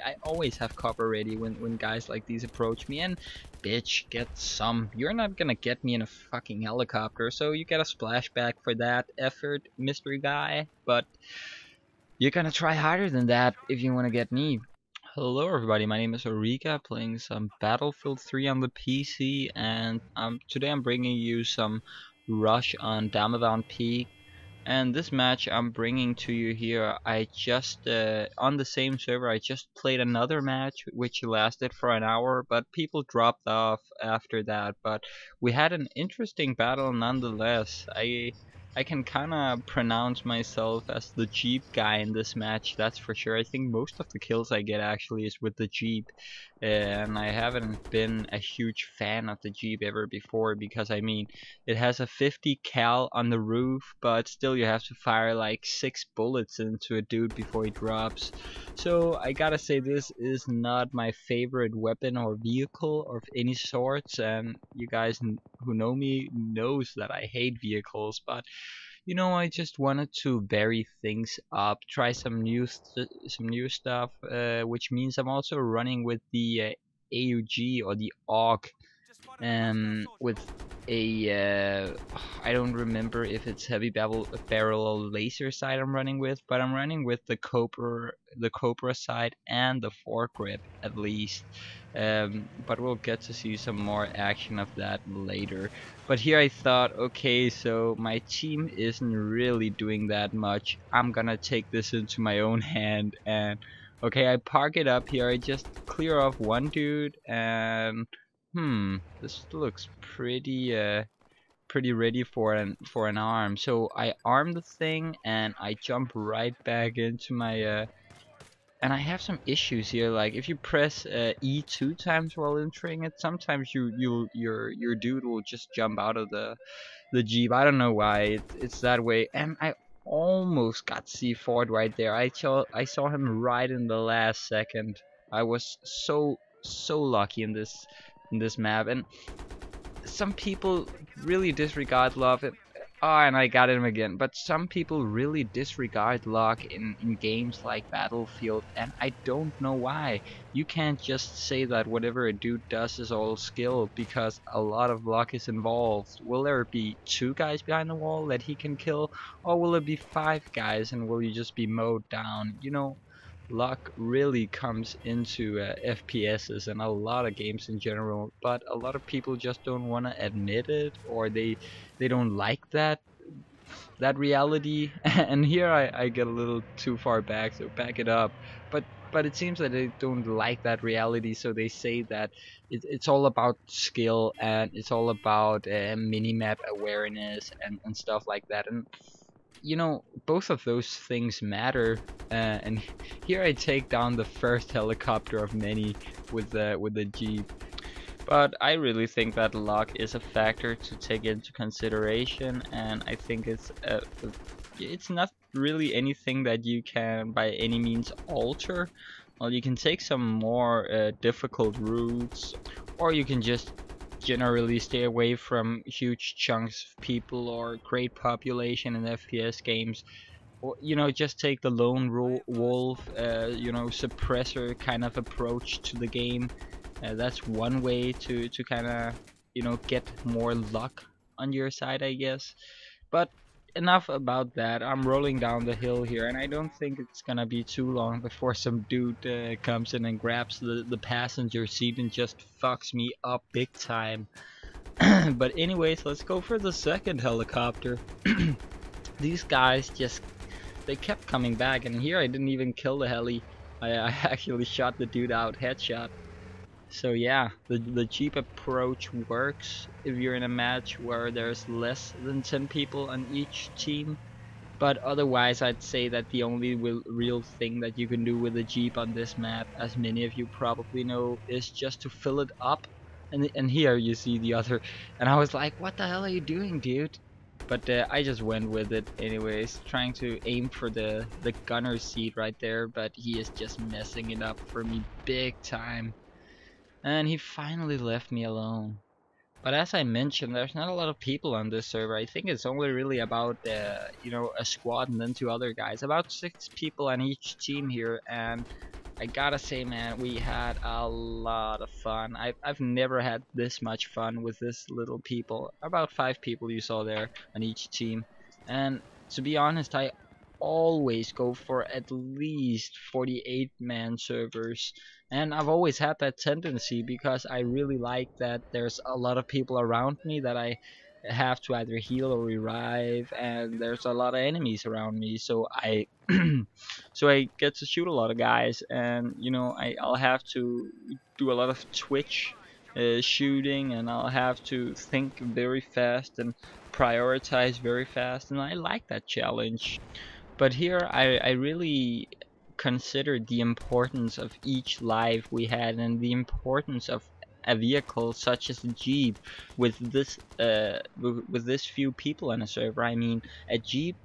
I always have cover ready when guys like these approach me, and bitch, get some. You're not gonna get me in a fucking helicopter, so you get a splashback for that effort, mystery guy, but you're gonna try harder than that if you wanna get me. Hello everybody, my name is Auriga, playing some Battlefield 3 on the PC, and today I'm bringing you some Rush on Damavand Peak. And this match I'm bringing to you here, I just, on the same server, I just played another match which lasted for an hour, but people dropped off after that. But we had an interesting battle nonetheless. I can kinda pronounce myself as the Jeep guy in this match, that's for sure. I think most of the kills I get actually is with the Jeep. And I haven't been a huge fan of the Jeep ever before, because I mean, it has a 50 cal on the roof, but still you have to fire like 6 bullets into a dude before he drops. So I gotta say, this is not my favorite weapon or vehicle of any sorts, and you guys who know me knows that I hate vehicles, but you know, I just wanted to vary things up, try some new stuff, which means I'm also running with the AUG or the AUG, with a I don't remember if it's heavy barrel or laser sight I'm running with, but I'm running with the Cobra sight and the foregrip at least. But we'll get to see some more action of that later. But here I thought, okay, so my team isn't really doing that much. I'm gonna take this into my own hand, and okay, I park it up here. I just clear off one dude, and this looks pretty ready for an arm. So I arm the thing and I jump right back into my and I have some issues here. Like if you press E 2 times while entering it, sometimes your dude will just jump out of the Jeep. I don't know why it's that way. And I almost got C4'd right there. I saw him right in the last second. I was so lucky in this map, and some people really disregard luck. And I got him again. But some people really disregard luck in games like Battlefield, and I don't know why. You can't just say that whatever a dude does is all skill, because a lot of luck is involved. Will there be 2 guys behind the wall that he can kill, or will it be 5 guys and will you just be mowed down? You know, luck really comes into FPSs and a lot of games in general, but a lot of people just don't want to admit it, or they don't like that reality. And here I get a little too far back, so back it up. But it seems that they don't like that reality, so they say that it's all about skill and it's all about minimap awareness and stuff like that. And you know, both of those things matter, and here I take down the first helicopter of many with the Jeep. But I really think that luck is a factor to take into consideration, and I think it's not really anything that you can by any means alter. Well, you can take some more difficult routes, or you can just generally stay away from huge chunks of people or great population in FPS games. Or, you know, just take the lone wolf, you know, suppressor kind of approach to the game. That's one way to kind of, you know, get more luck on your side, I guess. But enough about that. I'm rolling down the hill here, and I don't think it's gonna be too long before some dude comes in and grabs the passenger seat and just fucks me up big time. But anyways, let's go for the second helicopter. These guys they kept coming back, and here I didn't even kill the heli. I actually shot the dude out, headshot. So yeah, the Jeep approach works if you're in a match where there's less than 10 people on each team. But otherwise, I'd say that the only real thing that you can do with a Jeep on this map, as many of you probably know, is just to fill it up. And here you see the other, and I was like, what the hell are you doing, dude? But I just went with it anyways, trying to aim for the gunner seat right there, but he is just messing it up for me big time. And he finally left me alone. But as I mentioned, there's not a lot of people on this server. I think it's only really about, you know, a squad and then 2 other guys. About 6 people on each team here, and I gotta say, man, we had a lot of fun. I've never had this much fun with this little people. About 5 people you saw there on each team. And to be honest, I always go for at least 48-man servers. And I've always had that tendency because I really like that there's a lot of people around me that I have to either heal or revive, and there's a lot of enemies around me, so I so I get to shoot a lot of guys, and I'll have to do a lot of twitch shooting, and I'll have to think very fast and prioritize very fast, and I like that challenge. But here I really considered the importance of each life we had and the importance of a vehicle such as a Jeep with this few people on a server. I mean, a Jeep,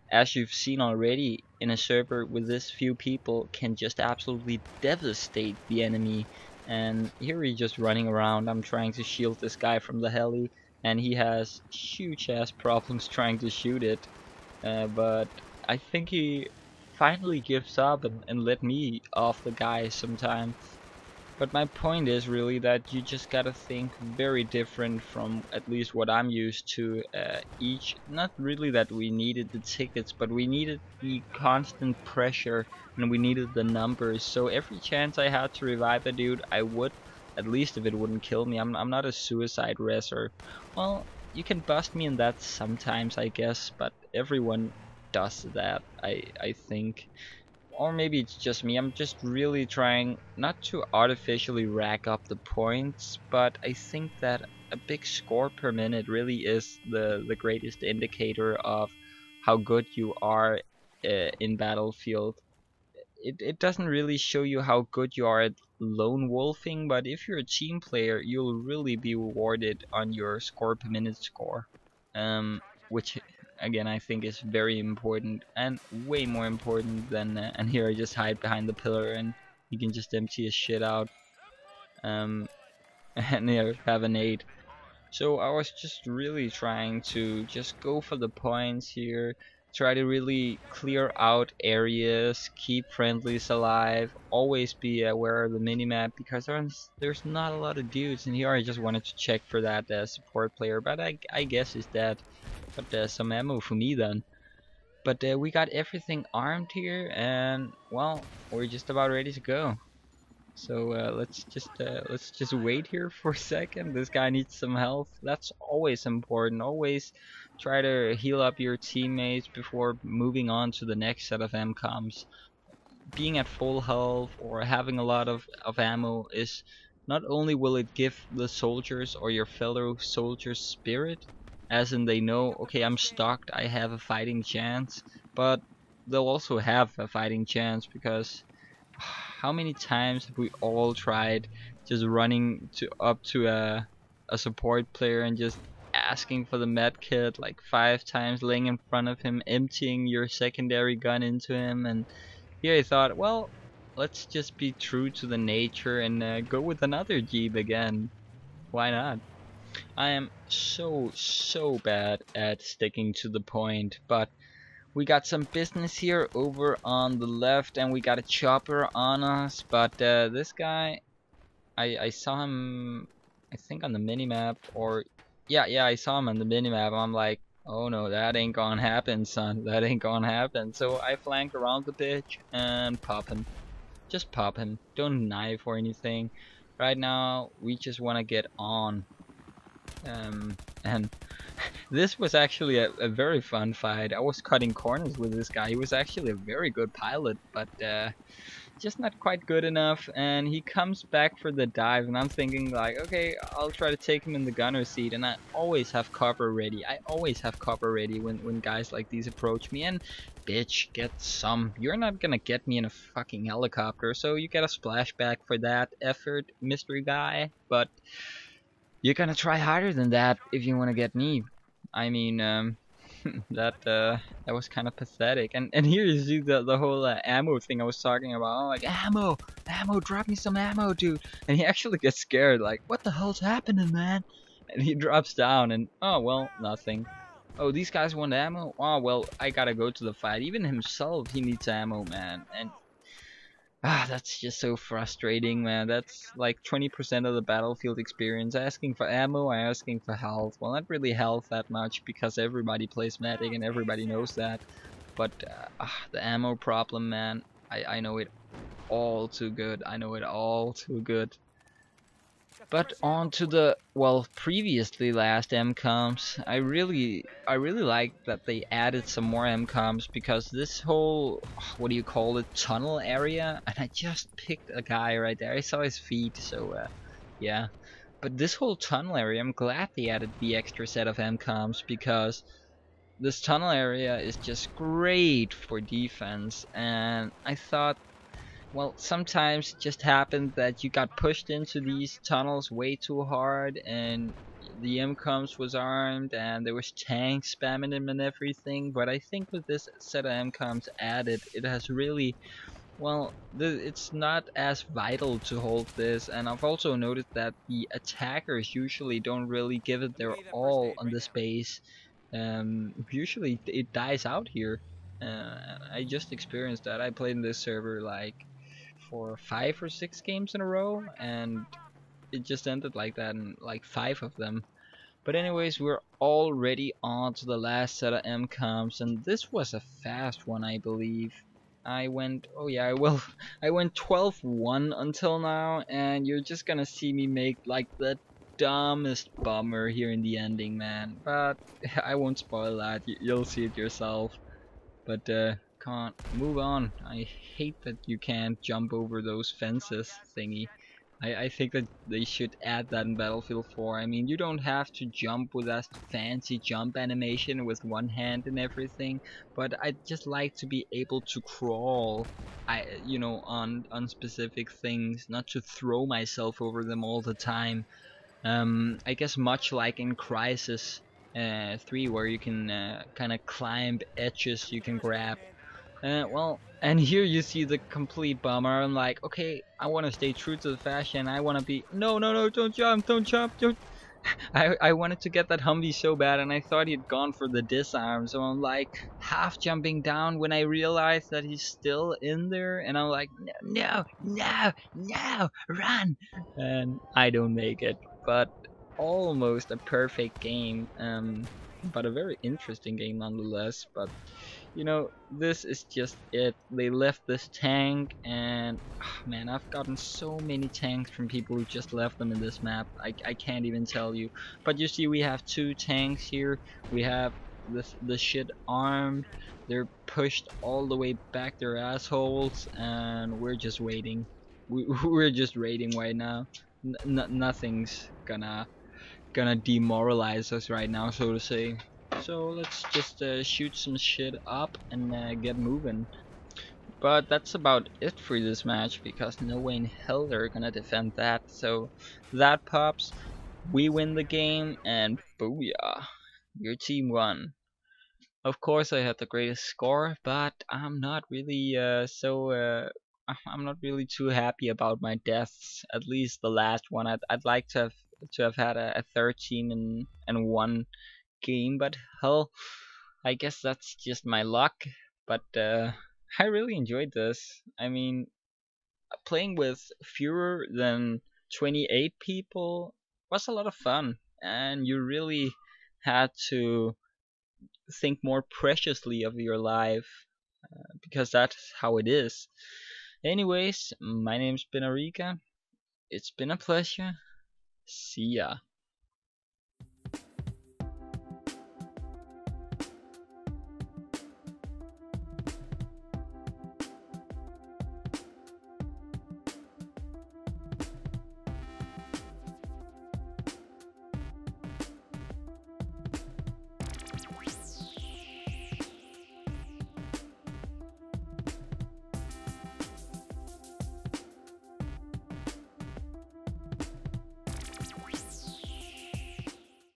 as you've seen already in a server with this few people, can just absolutely devastate the enemy. And here he's just running around. I'm trying to shield this guy from the heli, and he has huge ass problems trying to shoot it. But I think he finally gives up and let me off the guy sometime. But my point is really that you just gotta think very different from at least what I'm used to. Not really that we needed the tickets, but we needed the constant pressure and we needed the numbers. So every chance I had to revive a dude, I would, at least if it wouldn't kill me. I'm not a suicide reser. Well, you can bust me in that sometimes, I guess, but everyone does that, I think. Or maybe it's just me. I'm just really trying not to artificially rack up the points, but I think that a big score per minute really is the greatest indicator of how good you are in Battlefield. It doesn't really show you how good you are at lone wolfing, but if you're a team player, you'll really be rewarded on your score per minute score. Which again I think is very important and way more important than and here I just hide behind the pillar and you can just empty his shit out, and here have an 8. So I was just really trying to just go for the points here, try to really clear out areas, keep friendlies alive, always be aware of the minimap because there's not a lot of dudes, and here I just wanted to check for that support player, but I guess he's dead. But some ammo for me then. But we got everything armed here, and well, we're just about ready to go. So let's just wait here for a second. This guy needs some health. That's always important. Always try to heal up your teammates before moving on to the next set of MCOMs. Being at full health or having a lot of ammo is not only will it give the soldiers or your fellow soldiers spirit, as in they know, okay, I'm stocked, I have a fighting chance, but they'll also have a fighting chance because how many times have we all tried just running up to a support player and just asking for the med kit like 5 times, laying in front of him, emptying your secondary gun into him, and here I thought, well, let's just be true to the nature and go with another Jeep again. Why not? I am so bad at sticking to the point, but we got some business here over on the left and we got a chopper on us, but this guy, I saw him, I think on the minimap, or yeah, I saw him on the minimap. I'm like, oh no, that ain't gonna happen, son, that ain't gonna happen. So I flanked around the pitch and pop him. Just pop him, don't knife or anything. Right now we just want to get on. And this was actually a very fun fight. I was cutting corners with this guy. He was actually a very good pilot, but just not quite good enough. And he comes back for the dive, and I'm thinking like, okay, I'll try to take him in the gunner seat. And I always have cover ready. I always have cover ready when guys like these approach me. And bitch, get some. You're not gonna get me in a fucking helicopter, so you get a splashback for that effort, mystery guy. But you're gonna try harder than that if you want to get me. I mean, that was kind of pathetic. And here you see the whole ammo thing I was talking about. I'm like, ammo, drop me some ammo, dude. And he actually gets scared, like, what the hell's happening, man? And he drops down, and oh well, nothing. Oh, these guys want ammo? Oh well, I gotta go to the fight. Even himself, he needs ammo, man. And That's just so frustrating, man. That's like 20% of the battlefield experience. Asking for ammo, asking for health. Well, not really health that much because everybody plays medic and everybody knows that. But the ammo problem, man. I know it all too good. I know it all too good. But on to the, well, previously last MCOMs, I really like that they added some more MCOMs because this whole, what do you call it, tunnel area, and I just picked a guy right there. I saw his feet, so yeah. But this whole tunnel area, I'm glad they added the extra set of MCOMs because this tunnel area is just great for defense, and I thought, well, sometimes it just happened that you got pushed into these tunnels way too hard, and the MCOMs was armed, and there was tanks spamming them and everything. But I think with this set of MCOMs added, it has really, well, it's not as vital to hold this. And I've also noticed that the attackers usually don't really give it their all on this base. Usually it dies out here. I just experienced that. I played in this server like for 5 or 6 games in a row, and it just ended like that in like 5 of them. But anyways, we're already on to the last set of MCOMs, and this was a fast one, I believe. I went, oh yeah, well, I went 12-1 until now, and you're just gonna see me make like the dumbest bummer here in the ending, man. But I won't spoil that, you'll see it yourself. But can't move on. I hate that you can't jump over those fences thingy. I think that they should add that in Battlefield 4. I mean, you don't have to jump with that fancy jump animation with one hand and everything, but I'd just like to be able to crawl, on specific things, not to throw myself over them all the time. I guess much like in Crisis 3, where you can kind of climb edges you can grab. Well, and here you see the complete bummer. I'm like, okay, I want to stay true to the fashion. I want to be, no, no, no, don't jump, don't jump, don't. I wanted to get that Humvee so bad, and I thought he'd gone for the disarm. So I'm like half jumping down when I realized that he's still in there, and I'm like, no, no, no, run! And I don't make it, but almost a perfect game. But a very interesting game nonetheless. But this is just it. They left this tank, and man, I've gotten so many tanks from people who just left them in this map. I can't even tell you. But you see, we have 2 tanks here. We have the shit armed. They're pushed all the way back their assholes, and we're just waiting. We're just waiting right now. Nothing's gonna demoralize us right now, so to say. So let's just shoot some shit up and get moving. But that's about it for this match, because no way in hell they're gonna defend that. So that pops, we win the game, and booyah, your team won. Of course I had the greatest score, but I'm not really I'm not really too happy about my deaths. At least the last one. I'd like to have had a 13 and 1 game, but hell, I guess that's just my luck. But I really enjoyed this. I mean, playing with fewer than 28 people was a lot of fun, and you really had to think more preciously of your life, because that's how it is. Anyways, my name's been Auriga. It's been a pleasure. See ya.